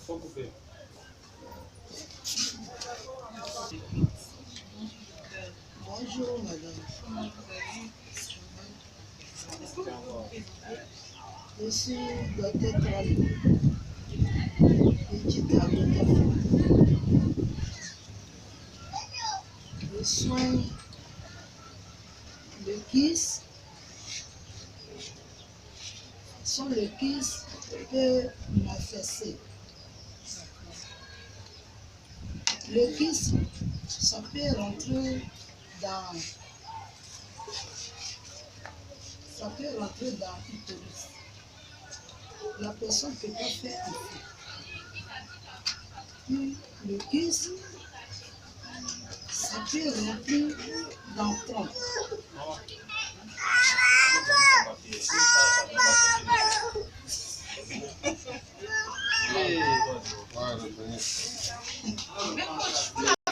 Faut couper. Bonjour madame. Je suis docteur Trali, éducateur. Je soigne le kyste. Sans le kyste peut m'affaisser. Le kyste, ça peut rentrer dans l'utérus. La personne ne peut pas faire enfant. Puis le kyste, ça peut rentrer dans le tronc.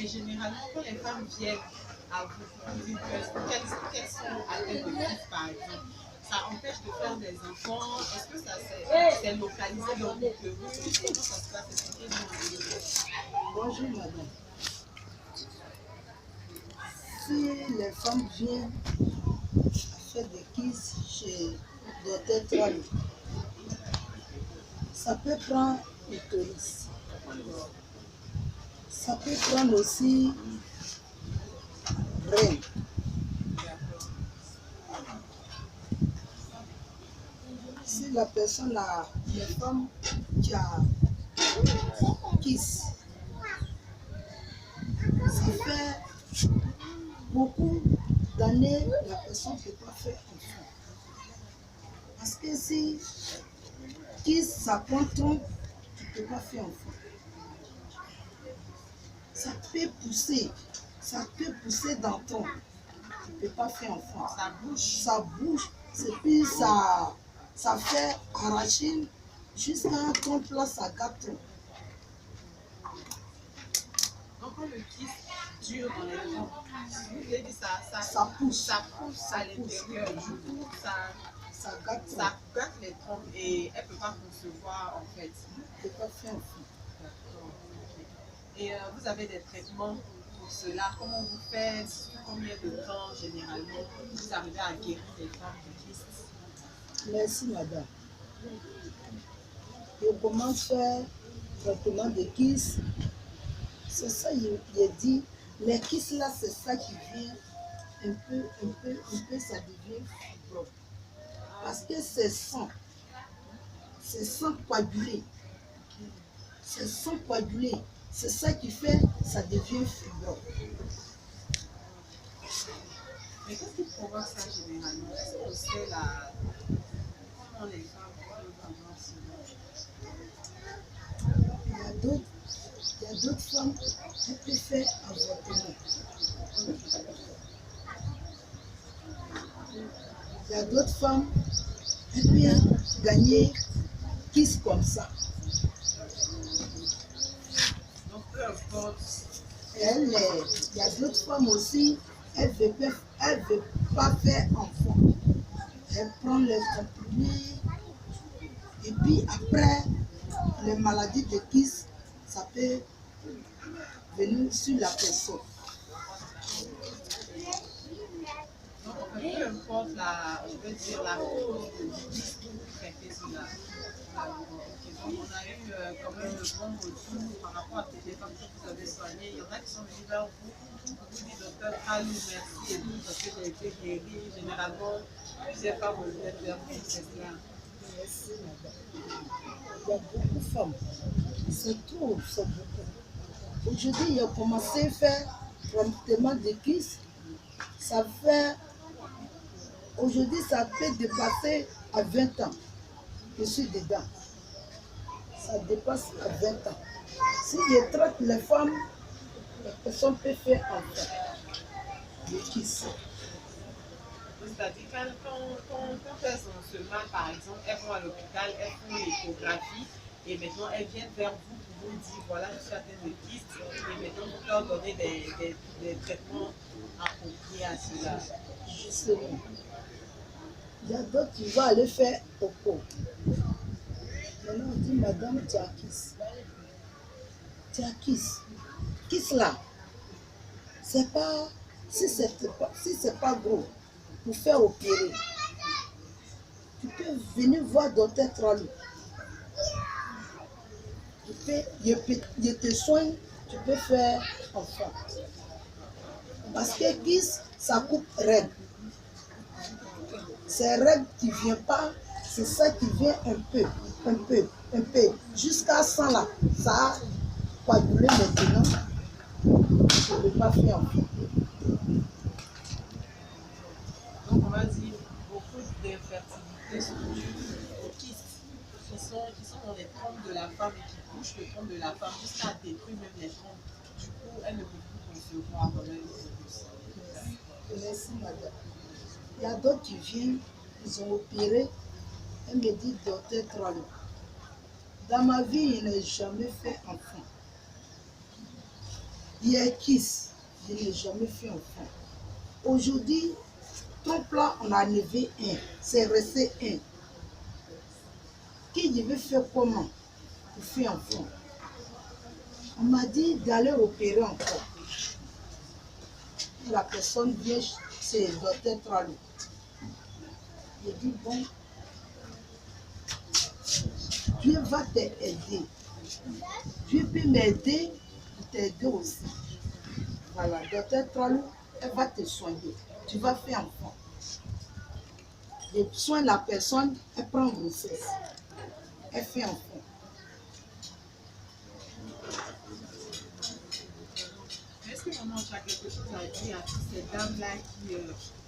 Et généralement, quand les femmes viennent à vous pour dire qu'elles sont atteintes de kyste, par exemple, ça empêche de faire des enfants. Est-ce que ça c'est localisé dans l'utérus? Comment ça se passe? Bonjour madame. Si les femmes viennent faire des kystes chez Dr Trali, ça peut prendre l'utérus. Ça peut prendre aussi rein. Si la personne a, les femmes qui a kyste, ça fait beaucoup d'années la personne ne peut pas faire enfant. Parce que si kyste ça prend trop, tu ne peux pas faire enfant. Ça peut pousser dans ton, tu ne peux pas faire enfant. Ça bouge, et puis ça fait arracher jusqu'à un tronc là, ça gâte trop. Donc quand le kyste dure dans les troncs, vous avez dit Ça pousse à l'intérieur, du coup ça gâte les troncs et elle ne peut pas concevoir en fait. tu ne peux pas faire enfant. Et vous avez des traitements pour cela. Comment vous faites? Sur combien de temps généralement vous arrivez à guérir les femmes du kyste? Merci madame. Je commence à faire traitement de kyste. C'est ça, il dit, les kystes là, c'est ça qui vient un peu, ça devient fibreux. Parce que c'est sang coagulé. C'est sang coagulé. C'est ça qui fait, ça devient fibreux. Mais qu'est-ce qui provoque ça généralement? Est-ce qu'on sait comment les femmes peuvent avoir cela? Il y a d'autres femmes qui peuvent faire avortement. Il y a d'autres femmes qui peuvent gagner kyste comme ça. Donc peu importe. Il y a d'autres femmes aussi, elles ne veulent pas faire enfant. Elles prennent les comprimés et puis après, les maladies de kyste, ça peut venir sur la personne. Donc peu importe la cause de kyste pour traiter cela. On a eu quand même le bon retour par rapport à toutes les femmes que vous avez soignées. Il y en a qui sont venus vers vous dites docteur Trali, merci et tout parce que j'ai été guérie. Généralement, plusieurs femmes reviennent vers vous, c'est cela. Merci madame. Il y a beaucoup de femmes. C'est beaucoup. Aujourd'hui, il a commencé à faire traitement de kyste. Ça fait, aujourd'hui, ça peut dépasser à 20 ans. Je suis dedans. Ça dépasse à 20 ans. Si je traite les femmes, la personne peut faire enfant. Le kyste. C'est-à-dire quand elles ont ce mal, par exemple, elles vont à l'hôpital, elles font l'échographie et maintenant elles viennent vers vous pour vous dire voilà, je suis atteinte de kyste et maintenant vous leur donnez des traitements appropriés à cela. Justement. Il y a d'autres qui vont aller faire au pot. Maintenant, on dit, madame, tu as kiss. Tu as kiss. Kiss là, c'est pas, si c'est pas gros, pour faire opérer, tu peux venir voir docteur Tralou. Je te soigne, tu peux faire enfant. Parce que kiss, ça coupe règles. Ces règles qui ne viennent pas, c'est ça qui vient un peu. Jusqu'à 100 là, ça a coagulé maintenant. Je ne peux pas faire enfant. Donc on va dire beaucoup d'infertilité sont dues aux kystes qui sont dans les trompes de la femme et qui touchent le trompe de la femme jusqu'à détruire même les trompes. Du coup, elle ne peut plus concevoir quand même le Merci madame. Il y a d'autres qui viennent, ils ont opéré. Elle me dit, docteur Tralou, dans ma vie, je n'ai jamais fait enfant. Hier, kiss, je n'ai jamais fait enfant. Aujourd'hui, trompe là, on a enlevé un, c'est resté un. Qui je vais faire comment pour faire enfant? On m'a dit d'aller opérer encore. La personne vient, c'est le docteur Tralou. Je dis, bon, Dieu va t'aider. Dieu peut m'aider pour t'aider aussi. Voilà, docteur Tralou, elle va te soigner. Tu vas faire enfant. Je soigne la personne, elle prend grossesse. Elle fait enfant. Est-ce que maman tu as quelque chose à dire à toutes ces dames-là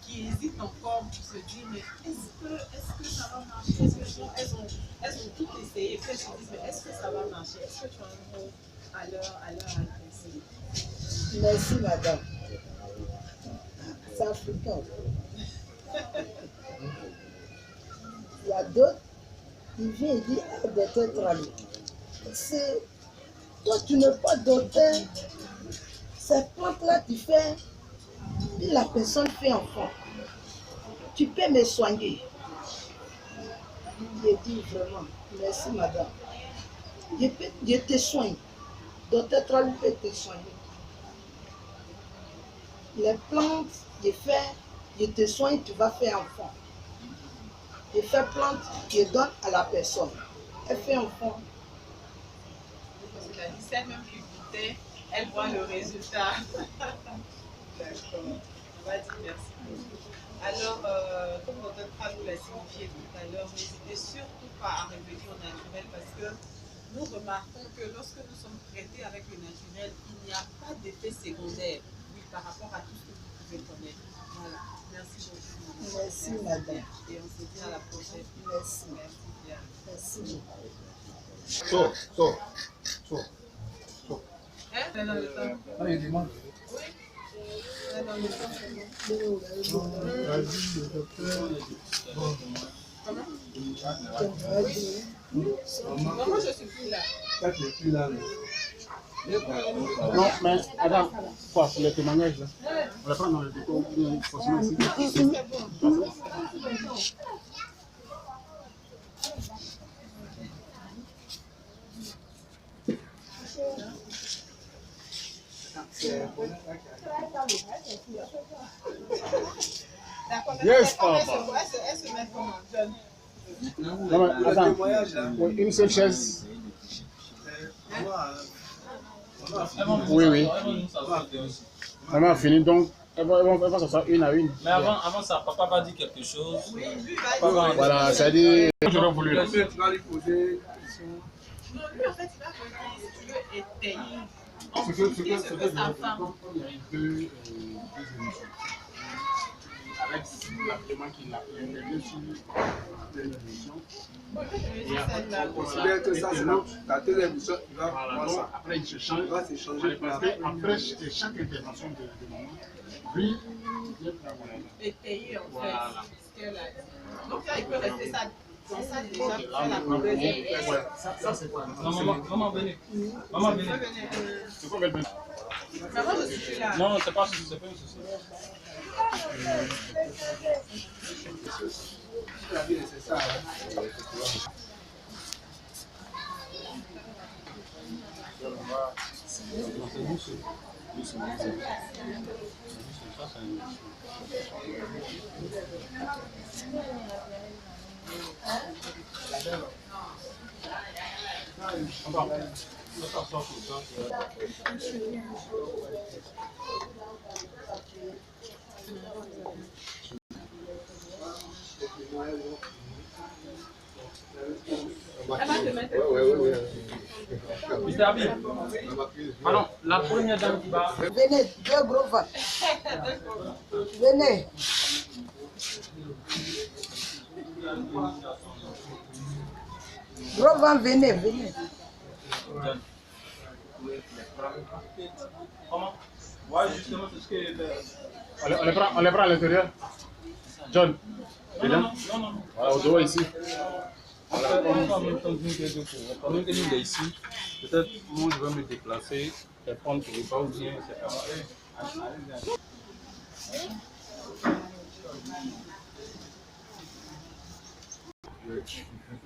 qui hésitent encore pour se dire mais est-ce que ça va marcher? Est-ce que elles ont tout essayé et puis elles se disent mais est-ce que ça va marcher? Est-ce que tu as un mot à leur adresser? Merci madame. C'est africain. Il y a d'autres qui viennent et disent ah, docteur Tralou. C'est toi tu n'es pas docteur. Cette plante-là tu fais, puis la personne fait enfant. Tu peux me soigner. Je dis vraiment, merci madame. Je te soigne. Docteur Tralou peut te soigner. Les plantes, je fais, je te soigne, tu vas faire enfant. Je fais plante, je donne à la personne. Elle fait enfant. Parce que la celle même qui goûtait, elle voit le résultat. D'accord. On va dire merci beaucoup. Alors, comme votre Tralou l'a signifié tout à l'heure, n'hésitez surtout pas à revenir au naturel parce que nous remarquons que lorsque nous sommes traités avec le naturel, il n'y a pas d'effet secondaire par rapport à tout ce que vous pouvez connaître. Voilà. Merci beaucoup. Merci madame. Et on se dit à la prochaine. Merci. Merci bien. Merci beaucoup. Hein? C'est dans le temps. Ah, il demande. Oui. C'est dans le temps. Comment? Moi, je suis plus là. Ça, tu n'es plus là. Non, mais attends, quoi, c'est le témoignage là. On va prendre dans le déco, forcément ici. C'est bon. D'accord, Yes, elle papa. se met comment? Jeune. Non, mais attends, oui, une seule chaise. Oui, oui. Maman a fini, donc elle va s'asseoir une à une. Mais avant ça, papa va dire quelque chose. Oui, lui va Papa, Voilà, ça dit. J'aurais voulu. Non, lui, en fait, il va venir, si tu veux, étayer. Expliquer ce que sa femme. Il y a eu deux émissions. Avec l'appartement qu'il a fait sur deux émissions. Considère que ça, c'est la télévision. Il va Voilà, voir donc ça. après il se change. Il va s'échanger. Parce qu'après chaque intervention de maman, lui, il vient travailler. Étayer, en fait. Voilà. Ce qu'elle a dit. Donc là, il peut rester ça. Dans ça, déjà, Ok, pour là, faire la on peut- deuxième. ouais, ça c'est quoi? Non, maman, venez. Maman, venez. C'est quoi maintenant? Maman, je suis plus là. Non, c'est pas un souci, c'est pas un souci. La vie est nécessaire. Mr. Abi, pardon, la première dame qui va. Venez, 2 gros vins. Venez. Gros vin, venez, venez. Comment? Ouais, justement, c'est ce que. On les prend à l'intérieur. John, Non, non, non, non. voilà, on doit ici. On va en même temps d'une que deux pour. Pendant que nous est ici, peut-être moi je vais me déplacer et prendre pour le pas ou bien c'est pas mal.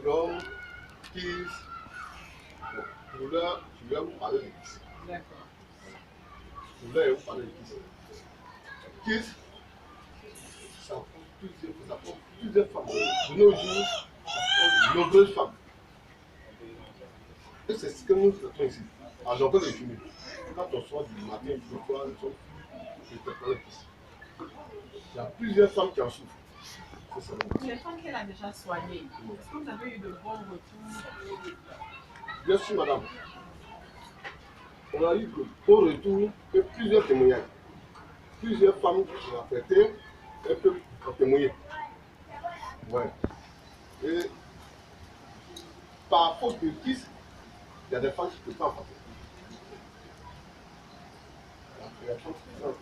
From Kiss. Pour là, tu vas vous parler de Kiss. D'accord. Pour là, vous parler de Kiss. Kiss, ça prend plusieurs femmes. De nos jours, ça prend de nombreuses femmes. Et c'est ce que nous faisons ici. Alors, j'en peux les fumer. Quand on sort du matin, du soir, je te prends le Kiss. Il y a plusieurs femmes qui en souffrent. Les femmes qu'elle a déjà soignées, est-ce que vous avez eu de bons retours? Bien sûr, madame. On a eu de bons retours et plusieurs témoignages. Plusieurs femmes qui ont affecté et peuvent témoigner. Ouais. Et par faute de Kiss, il y a des femmes qui ne peuvent pas affecter. Il y a des femmes qui ne peuvent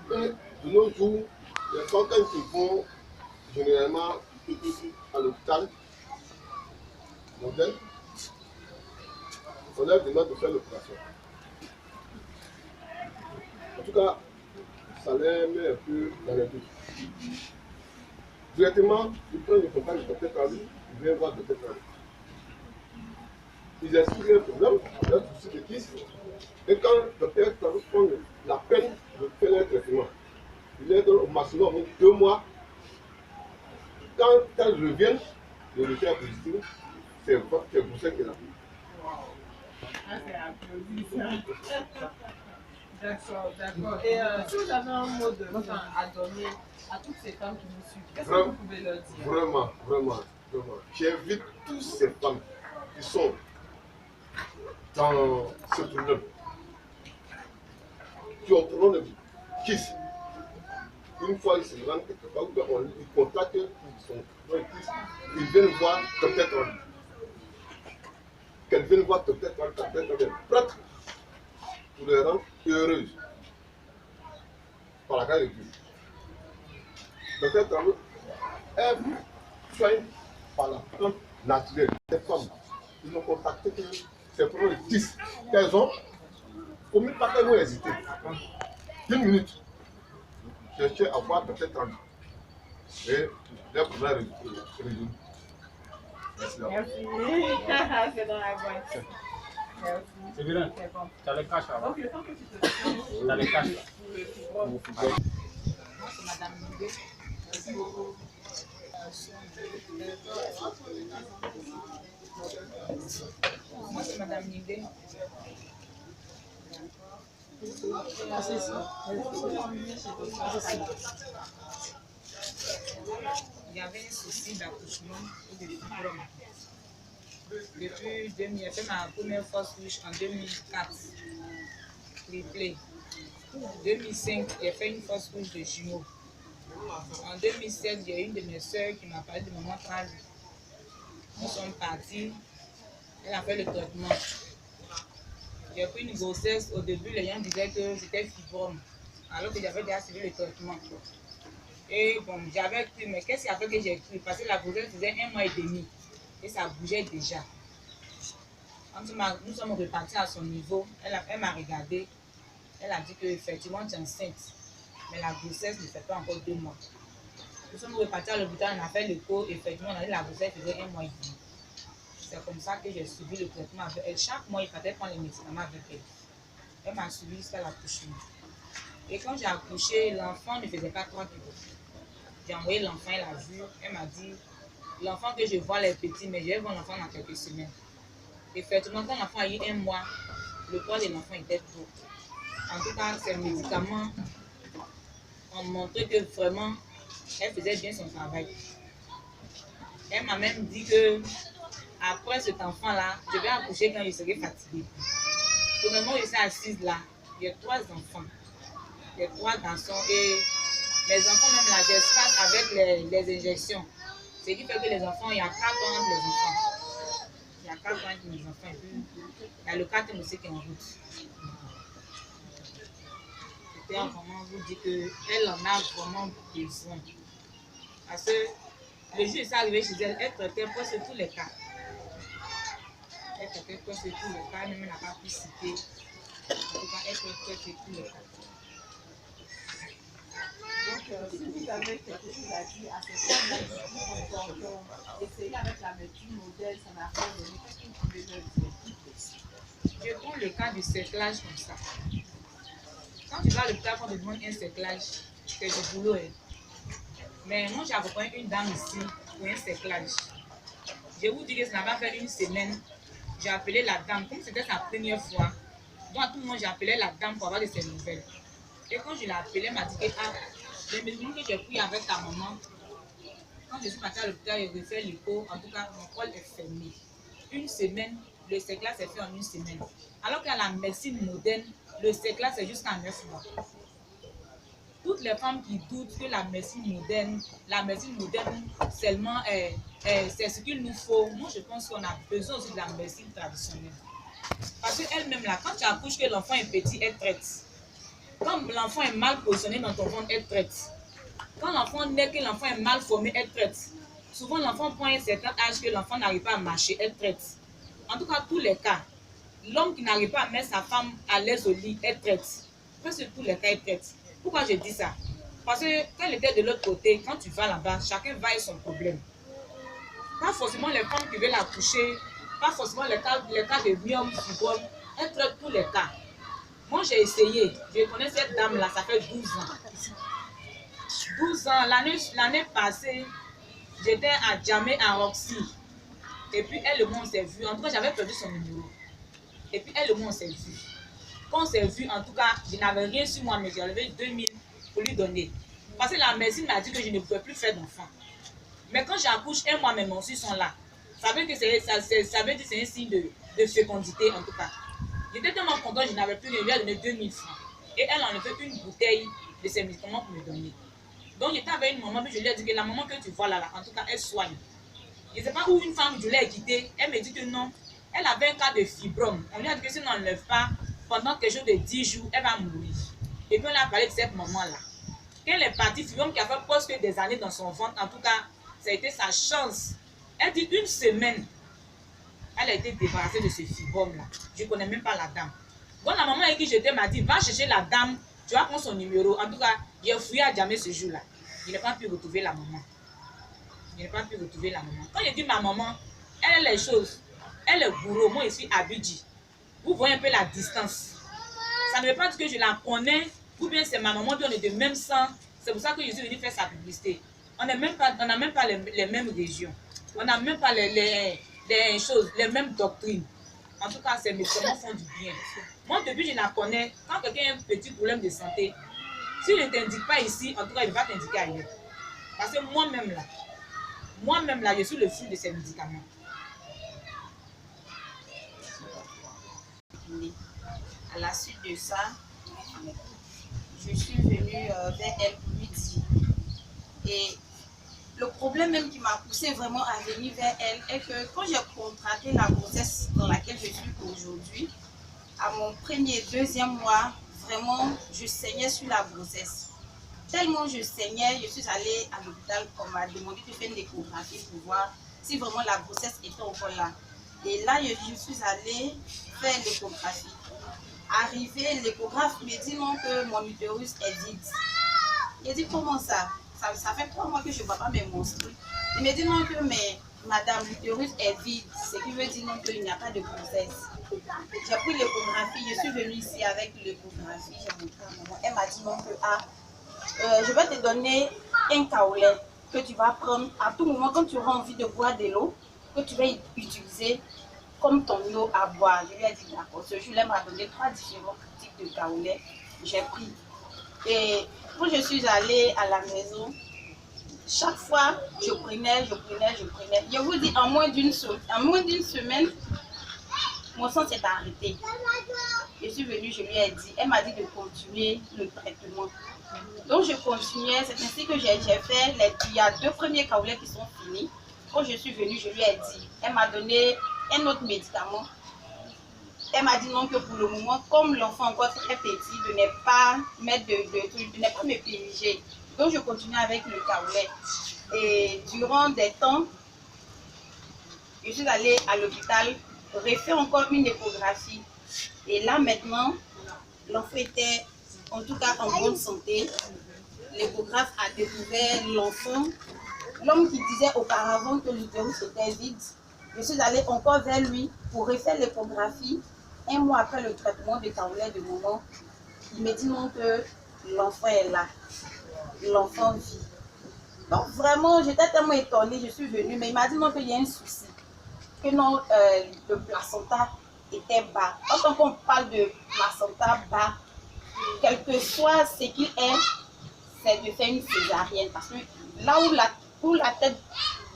pas affecter. Et de nos jours, les femmes qui vont généralement à l'hôpital modèle, on leur demande de faire l'opération. En tout cas, ça les met un peu dans les doutes. Directement, ils prennent le contact du docteur Kali, ils viennent voir le docteur Kali. Ils expliquent leur problème, leur souci de Kiss, et quand le docteur Kali prend la peine de faire leur traitement, il leur donne au maximum 2 mois. Quand elles reviennent, le résultat positif, c'est pour ça qu'elle a pris. Ah, c'est applaudissant. D'accord, d'accord. Et si vous avez un mot de fin à donner à toutes ces femmes qui nous suivent, qu'est-ce que vous pouvez leur dire? Vraiment, vraiment, vraiment. J'invite toutes ces femmes qui sont dans ce problème, qui ont trop de Kiss. Une fois ils se rendent quelque part, ils contactent ils viennent voir Dr. Trump. Qu'elles viennent voir Dr. Trump, prête pour les rendre heureuses par la grâce de Dieu. Dr. Trump est soigne par la plante naturelle. Les femmes, ils m'ont contacté que c'est pour le 10 qu'elles ont. Au mieux pas qu'elles vont hésiter. 1 minute. Chercher à voir Dr. Trump. Et leur problème est résolu. Merci. C'est dans la boîte. Merci. C'est bien. C'est bon. Tu as les caches là. Donc, le temps que tu te tiens Tu as les caches là. pour le football. Moi, c'est Madame Nidé. Merci beaucoup. Moi, c'est Madame Nidé. Ah, c'est ça. Il y avait un souci d'accouchement et de fibrome. Depuis 2000, j'ai fait ma première fausse couche en 2004, triplé. En 2005, j'ai fait une fausse couche de jumeaux. En 2007, j'ai une de mes soeurs qui m'a parlé de maman trans. Nous sommes partis, elle a fait le traitement. J'ai pris une grossesse, au début les gens disaient que c'était fibrome, alors que j'avais déjà suivi le traitement. Et bon, j'avais cru, mais qu'est-ce qui a fait que j'ai cru? Parce que la grossesse faisait 1 mois et demi et ça bougeait déjà. Quand nous sommes repartis à son niveau, elle m'a regardé, elle a dit qu'effectivement tu es enceinte, mais la grossesse ne fait pas encore 2 mois. Nous sommes repartis à l'hôpital, on a fait l'écho, effectivement on a dit que la grossesse faisait 1 mois et demi. C'est comme ça que j'ai suivi le traitement avec elle. Chaque mois, il fallait prendre les médicaments avec elle. Elle m'a suivi jusqu'à l'accouchement. Et quand j'ai accouché, l'enfant ne faisait pas 3 kilos. J'ai envoyé l'enfant, elle a vu, elle m'a dit, l'enfant que je vois les petits, mais je vais voir l'enfant dans quelques semaines. Effectivement, quand l'enfant a eu 1 mois, le poids de l'enfant était trop. En tout cas, ces médicaments ont montré que vraiment, elle faisait bien son travail. Elle m'a même dit que après cet enfant-là, je vais accoucher quand je serai fatiguée. Au moment où je suis assise là, j'ai 3 enfants. J'ai 3 garçons et les enfants même là, j'espace avec les injections. Ce qui fait que les enfants, il y a 4 ans entre les enfants. Il y a 4 ans entre mes enfants et puis il y a le 4e aussi qui est en route. C'était vraiment vous dire qu'elle en a vraiment besoin. Parce que le jour où c'est arrivé chez elle, elle traitait presque tous les cas. Elle traitait presque tous les cas, même elle n'a pas pu citer. En tout cas, elle traitait presque tous les cas. Donc, si vous avez quelque chose à dire à ces femmes-là qui ont essayé avec la médecine modèle, ça n'a pas donné, qu'est-ce que vous pouvez leur dire? Je prends le cas du cerclage comme ça. Quand tu vas à l'hôpital, on te demande un cerclage, c'est du boulot. Mais moi, j'ai accompagné une dame ici pour un cerclage. Je vous dis que ça n'a pas fait 1 semaine. J'ai appelé la dame, comme c'était sa première fois. Donc, à tout le monde, j'ai appelé la dame pour avoir de ses nouvelles. Et quand je l'ai appelée, elle m'a dit que les médicaments que j'ai pris avec ta maman, quand je suis partie à l'hôpital, j'ai refait l'écho. En tout cas, mon col est fermé. 1 semaine, le cerclage s'est fait en 1 semaine. Alors qu'à la médecine moderne, le cerclage c'est jusqu'à 9 mois. Toutes les femmes qui doutent que la médecine moderne seulement c'est ce qu'il nous faut. Moi, je pense qu'on a besoin aussi de la médecine traditionnelle. Parce qu'elle-même, là, quand tu accouches que l'enfant est petit, elle traite. Quand l'enfant est mal positionné dans ton ventre, elle traite. Quand l'enfant naît, que l'enfant est mal formé, elle traite. Souvent, l'enfant prend un certain âge que l'enfant n'arrive pas à marcher, elle traite. En tout cas, tous les cas. L'homme qui n'arrive pas à mettre sa femme à l'aise au lit, elle traite. Presque tous les cas, elle traite. Pourquoi je dis ça? Parce que quand elle était de l'autre côté, quand tu vas là-bas, chacun va avec son problème. Pas forcément les femmes qui veulent accoucher, pas forcément les cas de myome, fibrome, elle traite tous les cas. Moi, j'ai essayé. Je connais cette dame-là, ça fait 12 ans. 12 ans, l'année passée, j'étais à Djamé, à Roxy. Et puis, elle et moi, on s'est vu. En tout cas, j'avais perdu son numéro. Et puis, elle et moi, on s'est vu. Quand on s'est vu, en tout cas, je n'avais rien sur moi, mais j'ai enlevé 2000 pour lui donner. Parce que la médecine m'a dit que je ne pouvais plus faire d'enfant. Mais quand j'accouche, et moi, mes mensues sont là. Ça veut dire que c'est un signe de fécondité, en tout cas. J'étais tellement contente, je n'avais plus rien, je lui ai donné 2000 francs. Et elle en a fait une bouteille de ses médicaments pour me donner. Donc, j'étais avec une maman, puis je lui ai dit que la maman que tu vois là, en tout cas, elle soigne. Je ne sais pas où une femme, je l'ai quittée, elle me dit que non. Elle avait un cas de fibrome. On lui a dit que si on n'enlève pas, pendant quelque chose de 10 jours, elle va mourir. Et puis on a parlé de cette maman-là. Quand elle est partie, fibrome qui a fait presque des années dans son ventre, en tout cas, ça a été sa chance. Elle dit 1 semaine, elle a été débarrassée de ce fibrome-là. Je ne connais même pas la dame. Donc la maman avec qui j'étais m'a dit, va chercher la dame, tu vas prendre son numéro. En tout cas, j'ai fouillé à Djamé ce jour-là. Je n'ai pas pu retrouver la maman. Quand je dis ma maman, elle a les choses. Elle est bourreau, moi je suis Abidji. Vous voyez un peu la distance. Ça ne veut pas dire que je la connais, ou bien c'est ma maman, puis on est de même sang. C'est pour ça que je suis venue faire sa publicité. On n'a même pas les mêmes régions. On n'a même pas les mêmes doctrines. En tout cas, ces médicaments font du bien. Moi, depuis je la connais, quand quelqu'un a un petit problème de santé, si je ne t'indique pas ici, en tout cas, il va t'indiquer ailleurs. Parce que moi-même là, je suis le fruit de ces médicaments. À la suite de ça, je suis venue vers elle pour lui dire. Et le problème même qui m'a poussée vraiment à venir vers elle est que quand j'ai contracté la grossesse dans laquelle je suis aujourd'hui, à mon 1er, 2e mois, vraiment, je saignais sur la grossesse. Tellement je saignais, je suis allée à l'hôpital, on m'a demandé de faire une échographie pour voir si vraiment la grossesse était encore là. Et là, je suis allée faire l'échographie. Arrivé, l'échographe me dit non que mon utérus est vide. Il dit comment ça? Ça fait 3 mois que je ne vois pas mes menstrues. Il me dit non que madame, l'utérus est vide. Ce qui veut dire non qu'il n'y a pas de grossesse. J'ai pris l'échographie, je suis venue ici avec l'échographie, j'ai montré à maman. Elle m'a dit non que je vais te donner un kaolin que tu vas prendre à tout moment quand tu auras envie de boire de l'eau, que tu vas utiliser comme ton eau à boire. Je lui ai dit d'accord. Ce jour-là, elle m'a donné 3 différents types de kaolin. J'ai pris. Et quand je suis allée à la maison, chaque fois, je prenais. Je vous dis, en moins d'une semaine, mon sang s'est arrêté. Je suis venue, je lui ai dit, elle m'a dit de continuer le traitement. Donc je continuais, c'est ainsi que j'ai fait, il y a 2 premiers kaolins qui sont finis. Quand je suis venue, je lui ai dit, elle m'a donné un autre médicament. Elle m'a dit non que pour le moment, comme l'enfant encore très petit, de ne pas mettre de trucs, de ne pas me piniger. Donc je continuais avec le kaolin. Et durant des temps, je suis allée à l'hôpital, refaire encore une échographie. Et là maintenant, l'enfant était en tout cas en bonne santé. L'échographe a découvert l'enfant. L'homme qui disait auparavant que l'utérus était vide, je suis allée encore vers lui pour refaire l'échographie. 1 mois après le traitement de kaolin de maman, il me dit non que l'enfant est là, l'enfant vit. Donc vraiment, j'étais tellement étonnée, je suis venue, mais il m'a dit non qu'il y a un souci, que non, le placenta était bas. Quand on parle de placenta bas, quel que soit ce qu'il est, c'est de faire une césarienne. Parce que là où la tête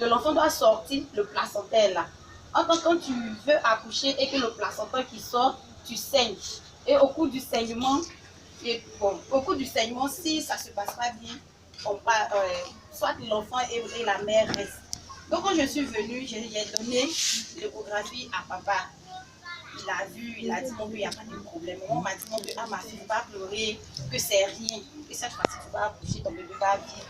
de l'enfant doit sortir, le placenta est là. Quand tu veux accoucher et que le placenta qui sort, tu saignes. Et au cours du saignement, si ça ne se passe pas bien, soit l'enfant et la mère restent. Donc quand je suis venue, j'ai donné l'échographie à papa. Il a vu, il a dit non, qu'il n'y a pas de problème. Maman m'a dit non, que ma fille ne va pas pleurer, que c'est rien. Et cette fois-ci, tu vas accoucher, ton bébé va vivre.